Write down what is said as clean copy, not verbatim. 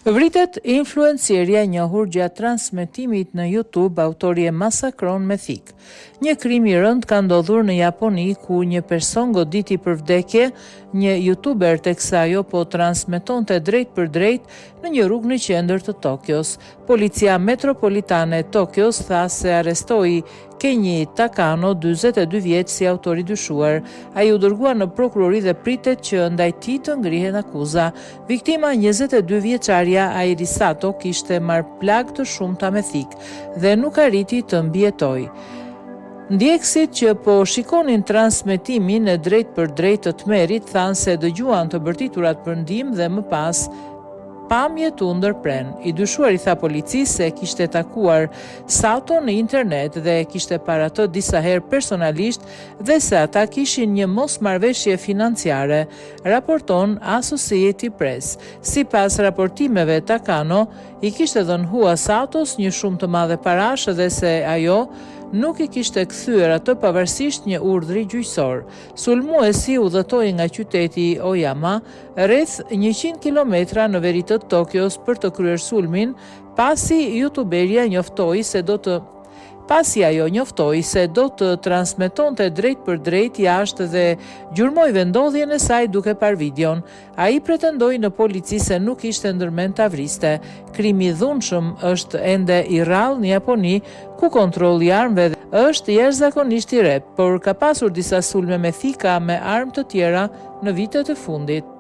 Vritet influencierja e njohur gjatë transmetimit në YouTube, autori e masakron me thik. Një krim i rënd ka ndodhur në Japoni ku një person goditi për vdekje një YouTuber teksa ajo po transmetonte drejt për drejt në një rrugë në qendër të Tokios. Policia metropolitane e Tokios tha se arrestoi Kenji Takano, 42 vjeç, si autori dyshuar. Ai u dërgua në prokurori dhe pritet që ndaj tij të ngrihen akuza. Viktima, 22 vjeçaria Airi Sato, kishte marrë plagë të shumta me thik dhe nuk arriti të mbijetojë. Ndjekësit që po shikonin transmetimin e drejt për drejt të Tmerit thanë se dëgjuan të bërtiturat për ndihmë dhe më pas pamje të ndërpren. I dyshuari tha policisë se kishte takuar Sato në internet dhe kishte para të disa herë personalisht dhe se ata kishin një mosmarrveshje financiare, raporton Associated Press. Sipas raportimeve, Takano i kishte dhënë hua Satos një shumë të madhe parash dhe se ajo nuk i kishte kthyer atë pavarësisht një urdhri gjyqësor. Sulmuesi udhëtoi nga qyteti Oyama rreth 100 kilometra në veri të Tokios për të kryer sulmin, pasi ajo njoftoi se do të transmetonte drejt për drejt jashtë dhe gjurmoi vendodhjen e saj duke parë videon. Ai pretendoi në polici se nuk ishte ndërmend ta vriste. Krimi i dhunshëm është ende i rrallë në Japoni, ku kontrolli i armëve është jashtëzakonisht i re, por ka pasur disa sulme me thika me armë të tjera në vitet e fundit.